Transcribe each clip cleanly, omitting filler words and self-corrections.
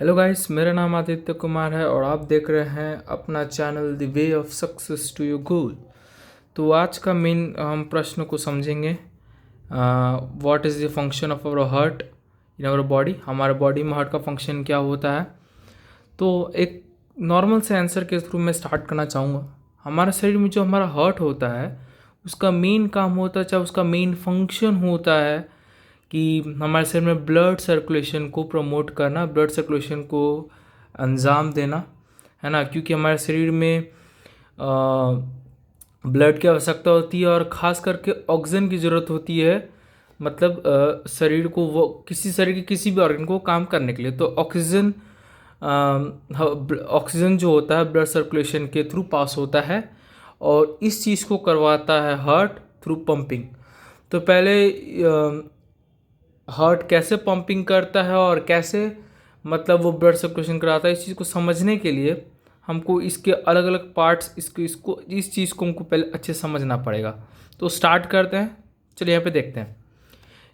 Hello guys, मेरा नाम आदित्य कुमार है और आप देख रहे हैं अपना channel the way of success to your goal. तो आज का मेन हम प्रश्न को समझेंगे। What is the function of our heart in our body. हमारे बॉडी में हार्ट का फंक्शन क्या होता है। तो एक नॉर्मल से आंसर के थ्रू मैं स्टार्ट करना चाहूँगा। हमारे शरीर में जो हमारा हार्ट होता है उसका मेन काम होता है, चाहे उसका मेन फंक्शन होता है कि हमारे शरीर में ब्लड सर्कुलेशन को प्रमोट करना, ब्लड सर्कुलेशन को अंजाम देना, है ना। क्योंकि हमारे शरीर में ब्लड की आवश्यकता होती है और ख़ास करके ऑक्सीजन की ज़रूरत होती है। मतलब शरीर को, वो किसी शरीर के किसी भी ऑर्गन को काम करने के लिए, तो ऑक्सीजन जो होता है ब्लड सर्कुलेशन के थ्रू पास होता है और इस चीज़ को करवाता है हार्ट थ्रू पंपिंग। तो पहले हार्ट कैसे पंपिंग करता है और कैसे मतलब वो ब्लड सर्कुलेशन कराता है, इस चीज़ को समझने के लिए हमको इसके अलग अलग पार्ट्स, इस चीज़ को हमको पहले अच्छे से समझना पड़ेगा। तो स्टार्ट करते हैं। चलिए यहाँ पे देखते हैं।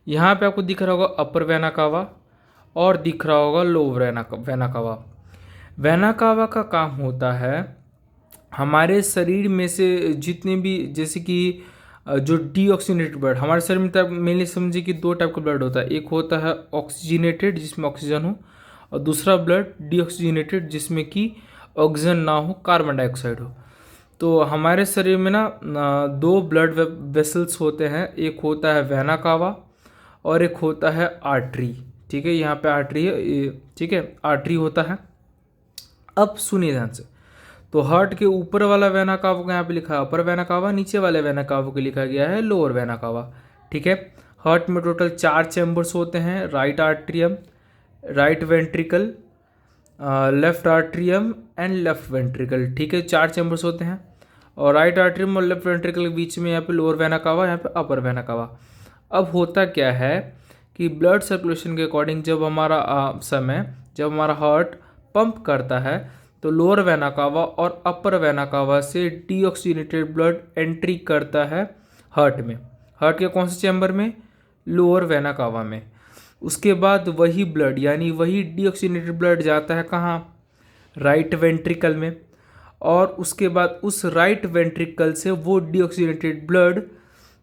यहाँ पे आपको दिख रहा होगा अपर वेना कावा और दिख रहा होगा लोअर वेना कावा। वेना कावा का काम होता है हमारे शरीर में से जितने भी, जैसे कि जो डीऑक्सीनेटेड ब्लड हमारे शरीर में, तब मेनली समझिए कि दो टाइप का ब्लड होता है। एक होता है ऑक्सीजनेटेड जिसमें ऑक्सीजन हो, और दूसरा ब्लड डीऑक्सीजनेटेड जिसमें कि ऑक्सीजन ना हो, कार्बन डाइऑक्साइड हो। तो हमारे शरीर में ना दो ब्लड वेसल्स होते हैं। एक होता है वेना कावा और एक होता है आर्टरी। ठीक है, यहाँ पे आर्टरी है, ठीक है, आर्टरी होता है। अब सुनिए ध्यान से। तो हार्ट के ऊपर वाला वेना कावा को यहाँ पे लिखा है अपर वेना कावा, नीचे वाले वेना कावा को लिखा गया है लोअर वेना कावा। ठीक है। हार्ट में टोटल 4 चैम्बर्स होते हैं। Right atrium, right ventricle, left atrium and left ventricle. ठीक है, 4 चैम्बर्स होते हैं और राइट आर्ट्रियम और लेफ्ट वेंट्रिकल के बीच में यहाँ पे लोअर वेना कावा, यहाँ पे अपर वेना कावा। अब होता क्या है कि ब्लड सर्कुलेशन के अकॉर्डिंग जब हमारा हार्ट पंप करता है तो लोअर वेना कावा और अपर वेना कावा से डीऑक्सीनेटेड ब्लड एंट्री करता है हार्ट में। हार्ट के कौन से चैम्बर में? लोअर वेना कावा में। उसके बाद वही ब्लड, यानी वही डीऑक्सीनेटेड ब्लड जाता है कहाँ? राइट वेंट्रिकल में। और उसके बाद उस राइट वेंट्रिकल से वो डीऑक्सीनेटेड ब्लड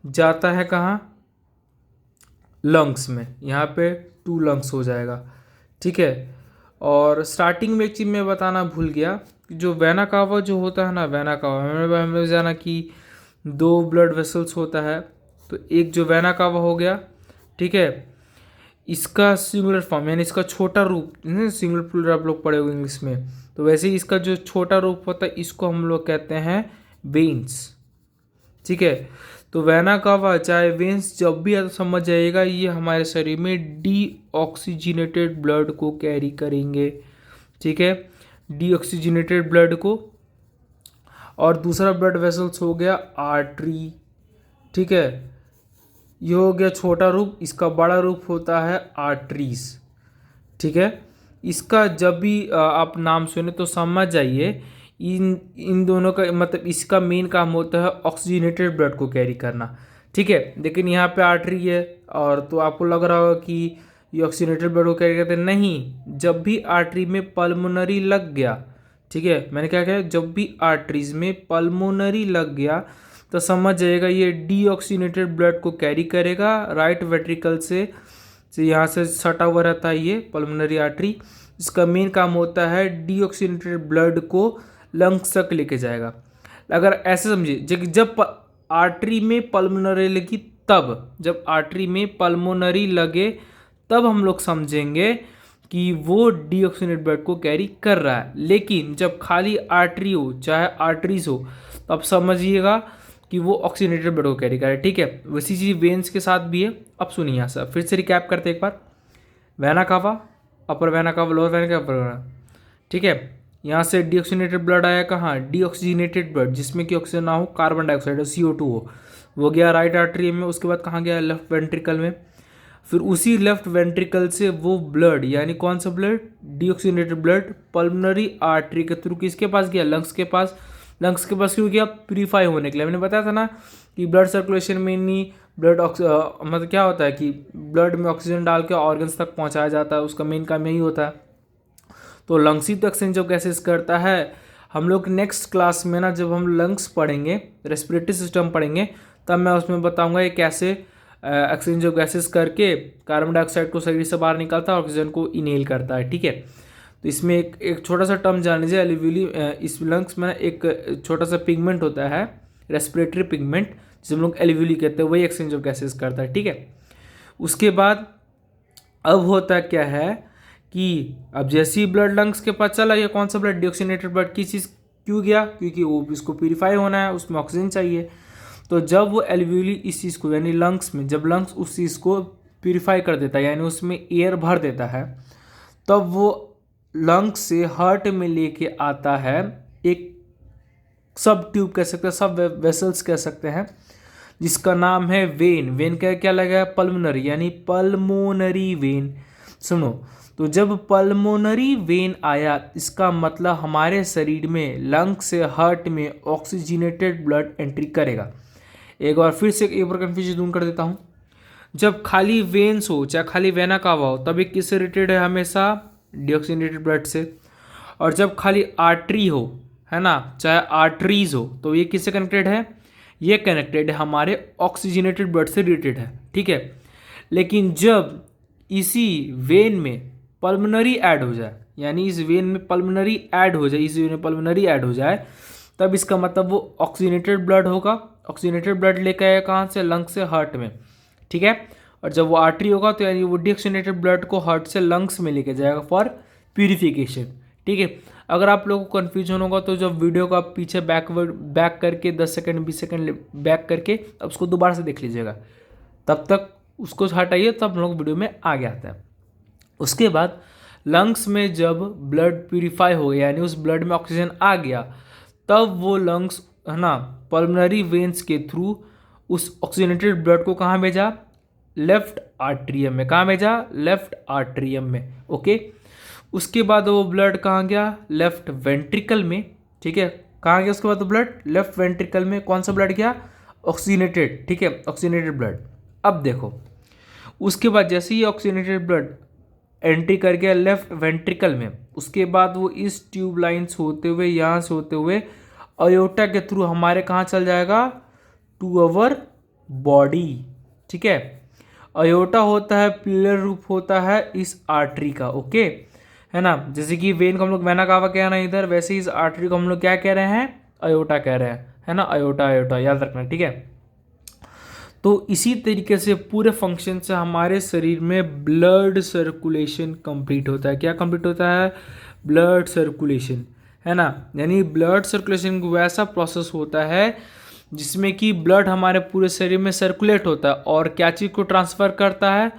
जाता है कहाँ? लंग्स में। यहाँ पे 2 लंग्स हो जाएगा। ठीक है। और स्टार्टिंग में एक चीज़ मैं बताना भूल गया, जो वेना कावा जो होता है ना, वेना कावा हमें जाना कि 2 ब्लड वेसल्स होता है। तो एक जो वेना कावा हो गया, ठीक है, इसका सिंगुलर फॉर्म यानी इसका छोटा रूप, सिंगुलर प्लूरल आप लोग पढ़े होंगे इंग्लिश में, तो वैसे ही इसका जो छोटा रूप होता है इसको हम लोग कहते हैं वेन्स। ठीक है। तो वेना कावा चाहे वेन्स जब भी है तो समझ जाइएगा ये हमारे शरीर में डीऑक्सीजनेटेड ब्लड को कैरी करेंगे। ठीक है, डीऑक्सीजनेटेड ब्लड को। और दूसरा ब्लड वेसल्स हो गया आर्टरी। ठीक है, ये हो गया छोटा रूप, इसका बड़ा रूप होता है आर्टरीज। ठीक है, इसका जब भी आप नाम सुने तो समझ जाइए इन दोनों का मतलब इसका मेन काम होता है ऑक्सीजनेटेड ब्लड को कैरी करना। ठीक है, लेकिन यहाँ पे आर्टरी है और तो आपको लग रहा होगा कि ये ऑक्सीजनेटेड ब्लड को कैरी करते हैं। नहीं, जब भी आर्टरी में पल्मोनरी लग गया, ठीक है, मैंने क्या कहा, जब भी आर्टरीज में पल्मोनरी लग गया तो समझ जाइएगा ये डीऑक्सीनेटेड ब्लड को कैरी करेगा राइट वेंट्रिकल से यहाँ से सटा हुआ रहता है ये पल्मोनरी आर्टरी। इसका मेन काम होता है डीऑक्सीनेटेड ब्लड को लंग्स तक लेके जाएगा। अगर ऐसे समझिए, जब आर्टरी में पल्मोनरी लगी, तब जब आर्टरी में पल्मोनरी लगे तब हम लोग समझेंगे कि वो डीऑक्सीनेटेड ब्लड को कैरी कर रहा है। लेकिन जब खाली आर्टरी हो चाहे आर्टरीज हो तो आप समझिएगा कि वो ऑक्सीजनेटेड ब्लड को कैरी करे। ठीक है, वैसी चीज़ वेन्स के साथ भी है। अब सुनिए यहाँ से फिर से रिकैप करते एक बार। Vena cava, upper vena cava, lower vena cava, upper vena. ठीक है, यहाँ से डीऑक्सीनेटेड ब्लड आया कहाँ? डीऑक्सीजनेटेड ब्लड जिसमें कि ऑक्सीजन ना हो, कार्बन डाइऑक्साइड CO2 हो, वो गया राइट आर्टरी में। उसके बाद कहाँ गया? लेफ्ट वेंट्रिकल में। फिर उसी लेफ्ट वेंट्रिकल से वो ब्लड, यानी कौन सा blood? Deoxygenated blood pulmonary artery के थ्रू किसके पास गया? लंग्स के पास। लंग्स के पास क्यों गया? प्यूरीफाई होने के लिए। मैंने बताया था ना कि ब्लड सर्कुलेशन में नहीं, ब्लड मतलब क्या होता है कि ब्लड में ऑक्सीजन डाल के ऑर्गन्स तक पहुंचाया जाता है, उसका मेन काम यही होता है। तो लंग्स ही तो एक्सचेंज ऑफ गैसेस करता है। हम लोग नेक्स्ट क्लास में ना जब हम लंग्स पढ़ेंगे, रेस्पिरेटरी सिस्टम पढ़ेंगे, तब मैं उसमें बताऊंगा ये कैसे एक्सचेंज ऑफ गैसेस करके कार्बन डाइऑक्साइड को शरीर से बाहर निकालता है, ऑक्सीजन को इनहेल करता है। ठीक है, तो इसमें एक छोटा सा टर्म जान लीजिए, एल्वियोली। इस लंग्स में एक छोटा सा पिगमेंट होता है, रेस्पिरेटरी पिगमेंट, जिसे हम लोग एल्वियोली कहते हैं, वही एक्सचेंज ऑफ गैसेस करता है। ठीक है, उसके बाद अब होता क्या है कि अब जैसे ही ब्लड लंग्स के पास चला, ये कौन सा ब्लड, डिऑक्सीनेटेड ब्लड, की चीज़ क्यों गया, क्योंकि वो इसको प्यूरिफाई होना है, उसमें ऑक्सीजन चाहिए। तो जब वो एल्वियोली इस चीज़ को, यानी लंग्स में, जब लंग्स उस चीज़ को प्यूरिफाई कर देता है, यानी उसमें एयर भर देता है, तब वो लंग्स से हार्ट में लेके आता है एक सब ट्यूब कह सकते हैं, सब वेसल्स कह सकते हैं, जिसका नाम है वेन। वेन का क्या लगा है, पल्मोनरी, यानी पल्मोनरी वेन। सुनो, तो जब पल्मोनरी वेन आया, इसका मतलब हमारे शरीर में लंग से हार्ट में ऑक्सीजनेटेड ब्लड एंट्री करेगा। एक बार फिर से एक बार कन्फ्यूजन दूर कर देता हूँ। जब खाली वेन्स हो, चाहे खाली वेना कावा हो, तब ये किससे रिलेटेड है, हमेशा डिऑक्सीनेटेड ब्लड से। और जब खाली आर्टरी हो, है ना, चाहे आर्टरीज हो, तो ये किससे कनेक्टेड है, ये कनेक्टेड है हमारे ऑक्सीजनेटेड ब्लड से रिलेटेड है। ठीक है, लेकिन जब इसी वेन में पल्मोनरी ऐड हो जाए, यानी इस वेन में पल्मोनरी ऐड हो जाए, इस वेन में पल्मोनरी ऐड हो जाए, तब इसका मतलब वो ऑक्सीजनेटेड ब्लड होगा। ऑक्सीजनेटेड ब्लड लेकर आया कहाँ से, लंग से हार्ट में। ठीक है, और जब वो आर्टरी होगा तो यानी वो डिऑक्सीजनेटेड ब्लड को हार्ट से लंग्स में लेके जाएगा फॉर प्यूरिफिकेशन। ठीक है, अगर आप लोगों को कन्फ्यूजन होगा तो जब वीडियो को आप पीछे बैक करके 10 सेकंड 20 सेकंड बैक करके अब उसको दोबारा से देख लीजिएगा, तब तक उसको हटाइए, तब हम लोग वीडियो में आगे आता है। उसके बाद लंग्स में जब ब्लड प्यूरिफाई हो गया, यानी उस ब्लड में ऑक्सीजन आ गया, तब वो लंग्स, है ना, पल्मोनरी वेन्स के थ्रू उस ऑक्सीजनेटेड ब्लड को कहाँ भेजा, लेफ्ट आर्ट्रियम में। कहाँ भेजा, लेफ्ट आर्ट्रियम में। ओके, उसके बाद वो ब्लड कहाँ गया, लेफ्ट वेंट्रिकल में। ठीक है, कहाँ गया उसके बाद ब्लड, लेफ्ट वेंट्रिकल में। कौन सा ब्लड गया, ऑक्सीजनेटेड। ठीक है, ऑक्सीजनेटेड ब्लड। अब देखो, उसके बाद जैसे ही ऑक्सीजनेटेड ब्लड एंट्री कर गया लेफ्ट वेंट्रिकल में, उसके बाद वो इस ट्यूब लाइन्स होते हुए, यहाँ से होते हुए अयोटा के थ्रू हमारे कहाँ चल जाएगा, टू अवर बॉडी। ठीक है, अयोटा होता है, पिलर रूप होता है इस आर्टरी का। ओके, है ना, जैसे कि वेन को हम लोग वेना कावा कह रहे हैं इधर, वैसे ही इस आर्टरी को हम लोग क्या कह रहे हैं, अयोटा कह रहे हैं, है ना, अयोटा, अयोटा याद रखना। ठीक है, तो इसी तरीके से पूरे फंक्शन से हमारे शरीर में ब्लड सर्कुलेशन कंप्लीट होता है। क्या कंप्लीट होता है, ब्लड सर्कुलेशन, है ना, यानी ब्लड सर्कुलेशन वैसा प्रोसेस होता है जिसमें कि ब्लड हमारे पूरे शरीर में सर्कुलेट होता है, और क्या चीज़ को ट्रांसफ़र करता है,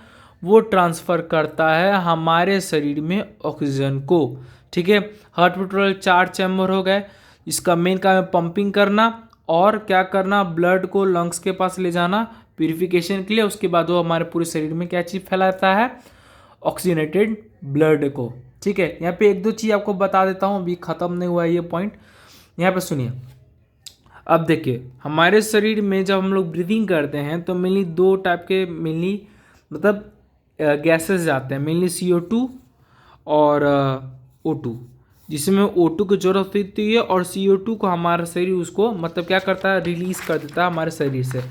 वो ट्रांसफ़र करता है हमारे शरीर में ऑक्सीजन को। ठीक है, हार्ट में टोटल 4 चैम्बर हो गए, इसका मेन काम है पंपिंग करना और क्या करना, ब्लड को लंग्स के पास ले जाना प्यूरिफिकेशन के लिए। उसके बाद वो हमारे पूरे शरीर में क्या चीज़ फैलाता है, ऑक्सीजनेटेड ब्लड को। ठीक है, यहाँ पे एक दो चीज़ आपको बता देता हूँ, अभी ख़त्म नहीं हुआ है ये पॉइंट, यहाँ पे सुनिए। अब देखिए, हमारे शरीर में जब हम लोग ब्रीदिंग करते हैं तो मेनली 2 टाइप के, मेनली मतलब गैसेस जाते हैं, मेनली CO2 और O2, जिसमें O2 की जरूरत होती है, और CO2 को हमारा शरीर उसको मतलब क्या करता है, रिलीज़ कर देता है हमारे शरीर से।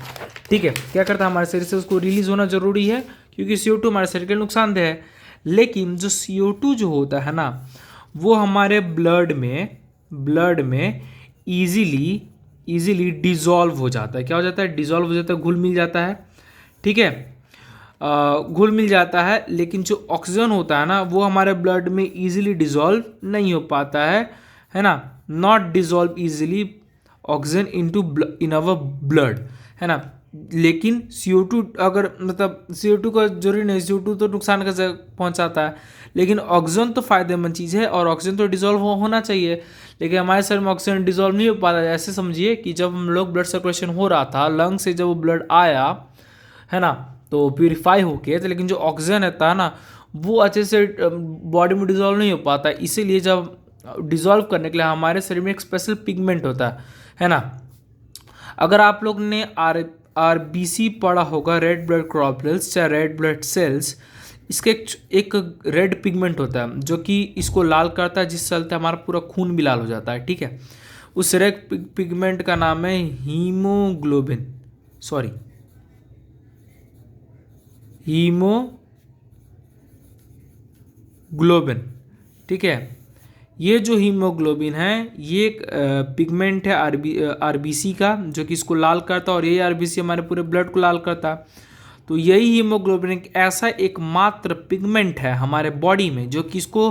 ठीक है, क्या करता है हमारे शरीर से, उसको रिलीज़ होना ज़रूरी है, क्योंकि CO2 हमारे शरीर के नुकसानदेह है। लेकिन जो CO2 जो होता है ना, वो हमारे ब्लड में ईजिली डिज़ोल्व हो जाता है। क्या हो जाता है, डिज़ोल्व हो जाता है, घुल मिल जाता है। ठीक है, घुल मिल जाता है, लेकिन जो ऑक्सीजन होता है ना, वो हमारे ब्लड में ईजिली डिज़ोल्व नहीं हो पाता है ना, not dissolve easily oxygen in our blood, है ना। लेकिन CO2 अगर मतलब CO2 का जरूरी नहीं, CO2 तो नुकसान का पहुंचाता है, लेकिन ऑक्सीजन तो फायदेमंद चीज़ है, और ऑक्सीजन तो डिज़ोल्व होना चाहिए, लेकिन हमारे शरीर में ऑक्सीजन डिज़ोल्व नहीं हो पाता। ऐसे समझिए कि जब हम लोग ब्लड सर्कुलेशन हो रहा था, लंग से जब वो ब्लड आया, है ना, तो प्यूरिफाई होके, तो लेकिन जो ऑक्सीजन रहता है ना, वो अच्छे से बॉडी में डिज़ोल्व नहीं हो पाता। इसीलिए जब डिज़ोल्व करने के लिए हमारे शरीर में एक स्पेशल पिगमेंट होता है ना। अगर आप लोग ने RBC पढ़ा होगा, रेड ब्लड ग्लोब्यूल्स, चाहे रेड ब्लड सेल्स, इसके एक रेड पिगमेंट होता है जो कि इसको लाल करता है, जिससे चलते हमारा पूरा खून भी लाल हो जाता है, ठीक है। उस रेड पिगमेंट का नाम है हीमोग्लोबिन, सॉरी हीमोग्लोबिन, ठीक है। ये जो हीमोग्लोबिन है ये एक पिगमेंट है आरबीसी का, जो कि इसको लाल करता है, और यही आरबीसी हमारे पूरे ब्लड को लाल करता है। तो यही हीमोग्लोबिन एक ऐसा एकमात्र पिगमेंट है हमारे बॉडी में जो कि इसको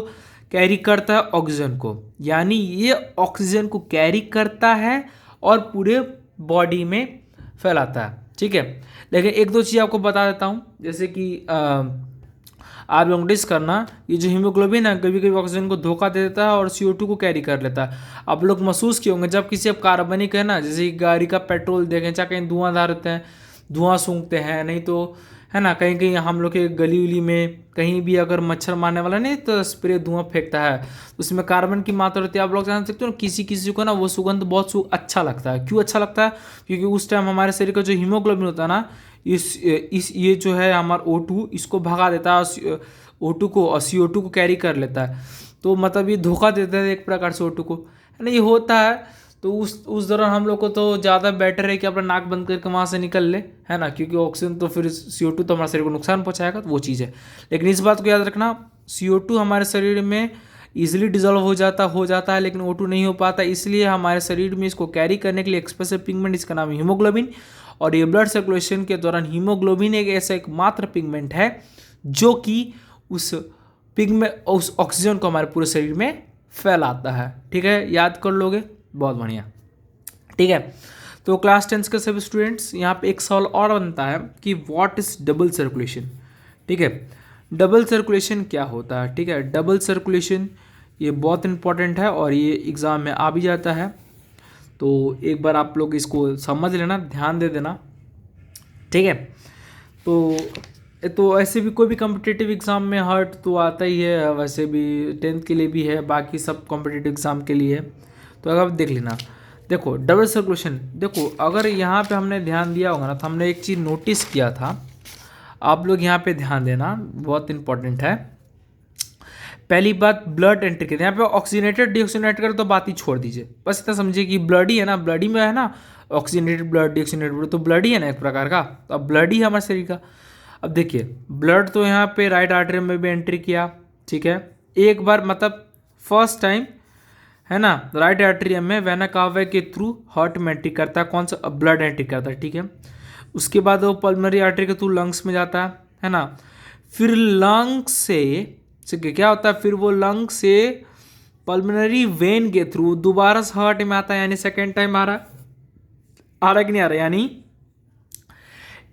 कैरी करता है ऑक्सीजन को, यानी ये ऑक्सीजन को कैरी करता है और पूरे बॉडी में फैलाता है, ठीक है। लेकिन एक दो चीज़ आपको बता देता हूँ, जैसे कि आप लोग नोटिस करना, ये जो हीमोग्लोबिन है कभी कभी ऑक्सीजन को धोखा दे देता है और CO2 को कैरी कर लेता है। आप लोग महसूस किए होंगे जब किसी अब कार्बनिक है ना, जैसे गाड़ी का पेट्रोल देखें, चाहे कहीं धुआंधार होते हैं, धुआं सूंघते हैं, नहीं तो है ना, कहीं कहीं हम लोग के गली उली में कहीं भी अगर मच्छर मारने वाला नहीं तो स्प्रे धुआं फेंकता है, उसमें कार्बन की मात्रा होती है। आप लोग जान सकते हो ना, किसी किसी को ना वो सुगंध बहुत अच्छा लगता है। क्यों अच्छा लगता है? क्योंकि उस टाइम हमारे शरीर का जो हीमोग्लोबिन होता है ना, इस ये जो है हमारा O2 इसको भगा देता है, O2 को, और CO2 को कैरी कर लेता है। तो मतलब ये धोखा देता है एक प्रकार से O2 को, है ना, ये होता है। तो उस दौरान हम लोग को तो ज़्यादा बेटर है कि अपना नाक बंद करके वहाँ से निकल ले, है ना, क्योंकि ऑक्सीजन तो फिर CO2 तो हमारे शरीर को नुकसान पहुँचाएगा, तो वो चीज़ है। लेकिन इस बात को याद रखना, CO2 हमारे शरीर में ईजिली डिजोल्व हो जाता है, लेकिन O2 नहीं हो पाता। इसलिए हमारे शरीर में इसको कैरी करने के लिए एक्सप्रेसिव पिगमेंट, इसका नाम है हीमोग्लोबिन। और ये ब्लड सर्कुलेशन के दौरान हीमोग्लोबिन एक ऐसा एकमात्र पिगमेंट है जो कि उस ऑक्सीजन को हमारे पूरे शरीर में फैलाता है, ठीक है। याद कर लोगे, बहुत बढ़िया, ठीक है। तो क्लास 10 के सभी स्टूडेंट्स, यहाँ पे एक सवाल और बनता है कि व्हाट इज डबल सर्कुलेशन, ठीक है। डबल सर्कुलेशन क्या होता है, ठीक है। डबल सर्कुलेशन ये बहुत इंपॉर्टेंट है और ये एग्ज़ाम में आ भी जाता है, तो एक बार आप लोग इसको समझ लेना, ध्यान दे देना, ठीक है। तो ऐसे भी कोई भी कॉम्पिटिटिव एग्ज़ाम में हर्ट तो आता ही है, वैसे भी 10th के लिए भी है, बाकी सब कॉम्पिटिटिव एग्ज़ाम के लिए है। तो अगर आप देख लेना, देखो डबल सर्कुलेशन, देखो अगर यहाँ पे हमने ध्यान दिया होगा ना, तो हमने एक चीज़ नोटिस किया था, आप लोग यहाँ पे ध्यान देना, बहुत इंपॉर्टेंट है। पहली बात, ब्लड एंट्री के यहाँ पे ऑक्सीजनेटेड डीऑक्सीजनेटेड कर तो बात ही छोड़ दीजिए, बस इतना समझिए कि ब्लड ही है ना, ब्लड ही में है ना, ऑक्सीजनेटेड ब्लड डीऑक्सीजनेटेड ब्लड, तो ब्लड ही है ना एक प्रकार का, तो अब ब्लड ही है हमारे शरीर का। अब देखिए, ब्लड तो यहाँ पे राइट आर्टरी में भी एंट्री किया, ठीक है, एक बार, मतलब फर्स्ट टाइम, है ना, राइट आर्टरी में वेना कावा के थ्रू हार्ट में एंट्री करता है, कौन सा, ब्लड एंट्री करता है, ठीक है। उसके बाद वो पल्मोनरी आर्टरी के थ्रू लंग्स में जाता है ना, फिर लंग्स से क्या होता है, फिर वो लंग से पल्मोनरी वेन के थ्रू दोबारा से हार्ट में आता है, यानी सेकेंड टाइम आ रहा कि नहीं आ रहा, यानी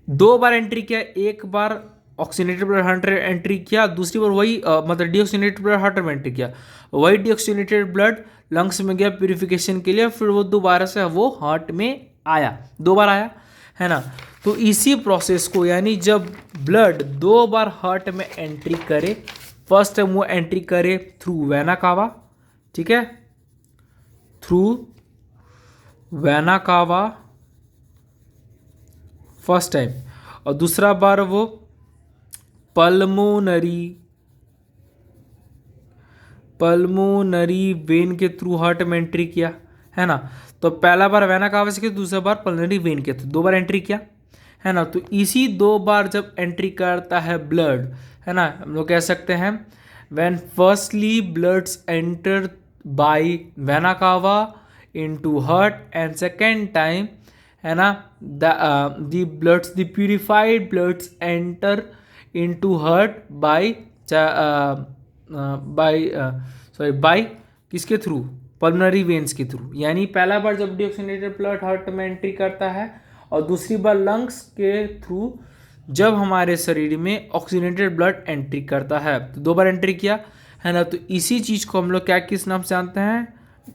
2 बार एंट्री किया, एक बार ऑक्सीजनेटेड ब्लड हार्ट में एंट्री किया, दूसरी बार वही मतलब डीऑक्सीजनेटेड ब्लड हार्ट में एंट्री किया, वही डीऑक्सीजनेटेड ब्लड लंग्स में गया प्यूरिफिकेशन के लिए, फिर वो दोबारा से वो हार्ट में आया, 2 बार आया, है ना। तो इसी प्रोसेस को, यानी जब ब्लड 2 बार हार्ट में एंट्री करे, फर्स्ट टाइम वो एंट्री करे थ्रू वेना कावा, ठीक है, थ्रू वेना कावा फर्स्ट टाइम, और दूसरा बार वो पल्मोनरी वेन के थ्रू हार्ट में एंट्री किया, है ना। तो पहला बार वेना कावा से किया, दूसरा बार पल्मोनरी वेन के थ्रू 2 बार एंट्री किया, है ना। तो इसी 2 बार जब एंट्री करता है ब्लड, है ना, हम लोग कह सकते हैं when firstly bloods enter bye vena cava into heart and second time, है ना, the purified bloods enter into heart by किसके थ्रू, पल्मोनरी वेन्स के थ्रू। यानी पहला बार जब डीऑक्सीजनेटेड ब्लड हार्ट में एंट्री करता है, और दूसरी बार लंग्स के थ्रू जब हमारे शरीर में ऑक्सीजनेटेड ब्लड एंट्री करता है, तो 2 बार एंट्री किया, है ना। तो इसी चीज़ को हम लोग क्या किस नाम से जानते हैं,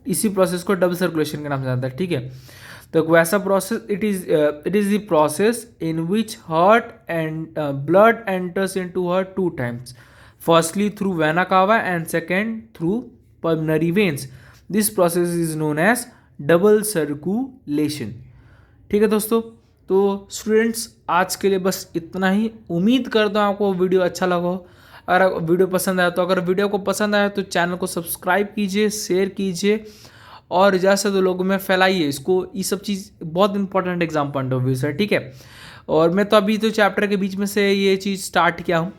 इसी प्रोसेस को डबल सर्कुलेशन के नाम से जानते हैं, ठीक है। तो वैसा process, it is the process in which heart and blood enters into heart 2 times, firstly through vena cava and second through pulmonary veins. This process is known as double circulation, ठीक है दोस्तों। तो स्टूडेंट्स, आज के लिए बस इतना ही, उम्मीद करता हूँ आपको वीडियो अच्छा लगा हो। अगर वीडियो पसंद आया तो, अगर वीडियो को पसंद आया तो चैनल को सब्सक्राइब कीजिए, शेयर कीजिए और ज़्यादा से ज़्यादा लोगों में फैलाइए इसको। ये सब चीज़ बहुत important exam point of view से, ठीक है। और मैं तो अभी तो चैप्टर के बीच में से ये चीज़ स्टार्ट किया हूँ।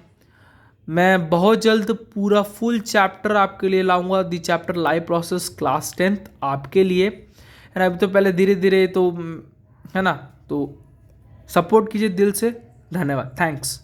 मैं बहुत जल्द पूरा फुल चैप्टर आपके लिए लाऊंगा, the chapter live process class 10th आपके लिए, है ना। अभी तो पहले धीरे धीरे तो, है ना, तो सपोर्ट कीजिए दिल से। धन्यवाद, थैंक्स।